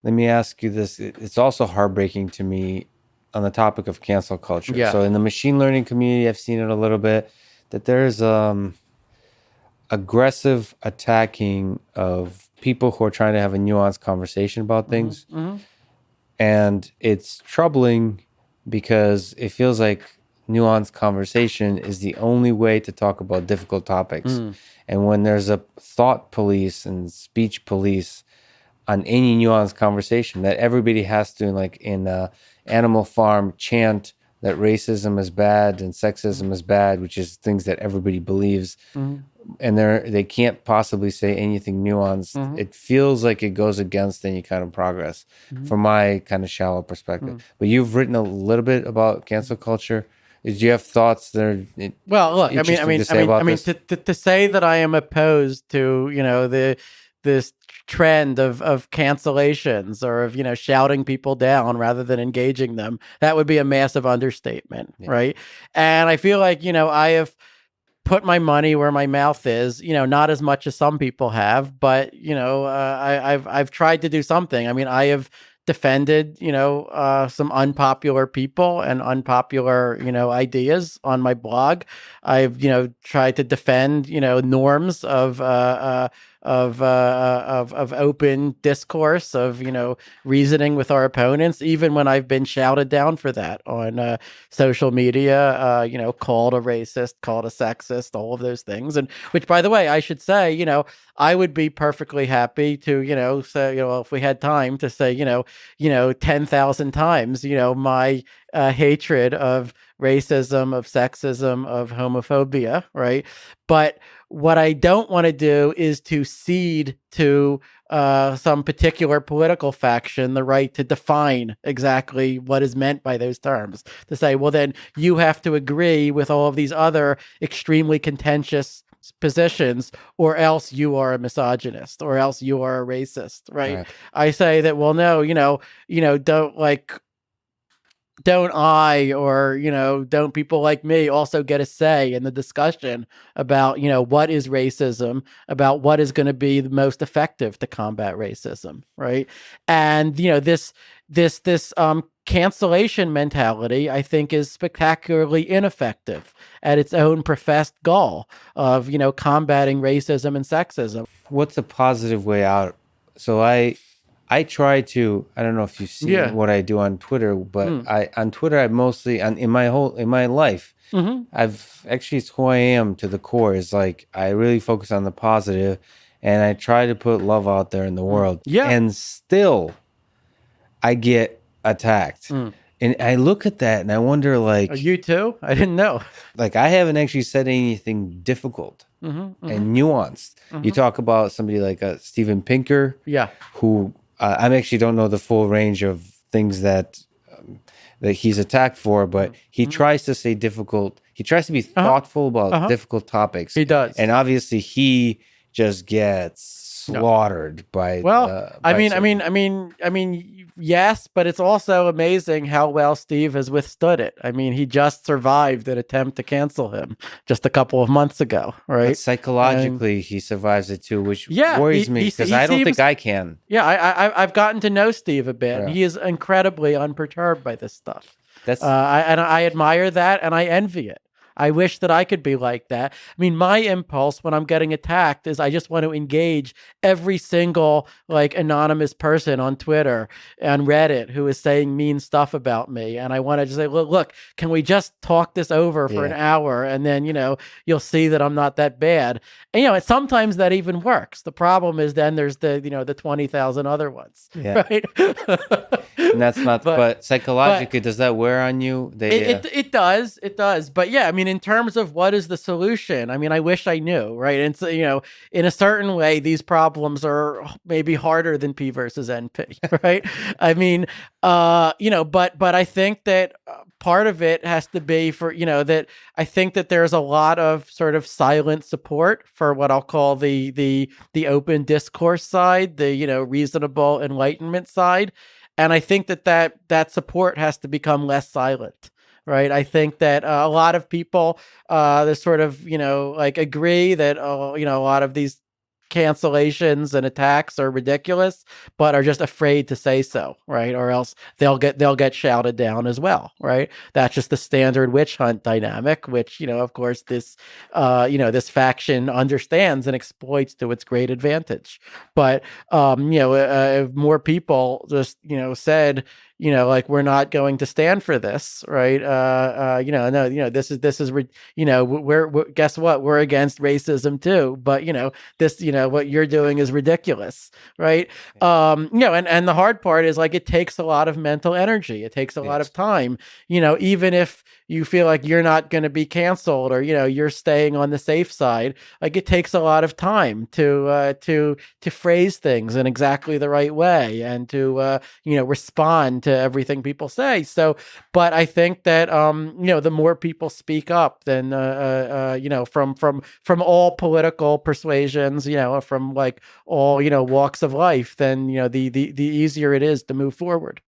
let me ask you this. It's also heartbreaking to me on the topic of cancel culture. Yeah. So in the machine learning community, I've seen it a little bit that there's aggressive attacking of people who are trying to have a nuanced conversation about Hmm. things. Hmm. And it's troubling because it feels like nuanced conversation is the only way to talk about difficult topics. Mm. And when there's a thought police and speech police on any nuanced conversation that everybody has to, like in Animal Farm, chant that racism is bad and sexism is bad, which is things that everybody believes, Hmm. and they can't possibly say anything nuanced. Hmm. It feels like it goes against any kind of progress Hmm. from my kind of shallow perspective. Hmm. But you've written a little bit about cancel culture. Do you have thoughts that are Well, look, interesting to say about this? to say that I am opposed to, this trend of cancellations or of, shouting people down rather than engaging them, that would be a massive understatement, Yeah. right? And I feel like, I have put my money where my mouth is, not as much as some people have, but, I've tried to do something. I mean, I have defended, some unpopular people and unpopular, ideas on my blog. I've, tried to defend, norms of open discourse, of, reasoning with our opponents, even when I've been shouted down for that on social media, called a racist, called a sexist, all of those things. And which, by the way, I should say, I would be perfectly happy to, say, if we had time to say, 10,000 times, my hatred of racism, of sexism, of homophobia, right? But what I don't want to do is to cede to some particular political faction the right to define exactly what is meant by those terms. To say, well, then you have to agree with all of these other extremely contentious positions, or else you are a misogynist, or else you are a racist, right? Right. I say that, well, no, don't I, or, don't people like me also get a say in the discussion about, what is racism, about what is going to be the most effective to combat racism, right? And, this cancellation mentality, I think, is spectacularly ineffective at its own professed goal of, combating racism and sexism. What's a positive way out? So I try to, I don't know if you've seen Yeah. what I do on Twitter, but Mm. I on Twitter I mostly in my in my life, Hmm. I've actually, it's who I am to the core. Is like I really focus on the positive and I try to put love out there in the Mm. world. Yeah. And still I get attacked. Mm. And I look at that and I wonder, You too? I didn't know. like I haven't actually said anything difficult Hmm. Hmm. and nuanced. You Hmm. talk about somebody like Steven Pinker, Yeah. who I actually don't know the full range of things that he's attacked for, but he Mhm. tries to say difficult. He tries to be Uh-huh. thoughtful about Uh-huh. difficult topics, He does. and obviously he just gets No. slaughtered Well, by certain. yes, but it's also amazing how well Steve has withstood it. I mean, he just survived an attempt to cancel him just a couple of months ago, But right? And psychologically, he survives it too, which yeah, worries me because he I don't think seems. I can. Yeah, I've gotten to know Steve a bit, and Yeah, he is incredibly unperturbed by this stuff. that's I admire that, and I envy it. I wish that I could be like that. I mean, my impulse when I'm getting attacked is I just want to engage every single like anonymous person on Twitter and Reddit who is saying mean stuff about me, and I want to just say, look, can we just talk this over for an yeah, hour, and then you'll see that I'm not that bad. And sometimes that even works. The problem is then there's the 20,000 other ones, yeah. right? And that's not. but But but psychologically, does that wear on you? They it does. But yeah, I mean, in terms of what is the solution, I mean, I wish I knew, right? And so, in a certain way, these problems are maybe harder than P versus NP, right? I mean, but I think that part of it has to be for, that I think that there's a lot of sort of silent support for what I'll call the open discourse side, the, reasonable enlightenment side. And I think that support has to become less silent, right? I think that a lot of people that sort of like agree that a lot of these cancellations and attacks are ridiculous, but are just afraid to say so, right? Or else they'll get shouted down as well, right? That's just the standard witch hunt dynamic, which, of course, this faction understands and exploits to its great advantage. But if more people just said, like, we're not going to stand for this, right? No, this is we're guess what? We're against racism too, but this, what you're doing is ridiculous, right? And the hard part is, like, it takes a lot of mental energy. It takes a lot Yes. of time, even if you feel like you're not going to be canceled, or you're staying on the safe side. Like, it takes a lot of time to phrase things in exactly the right way, and to respond to everything people say. So, but I think that the more people speak up, then from all political persuasions, from like all walks of life, then the easier it is to move forward.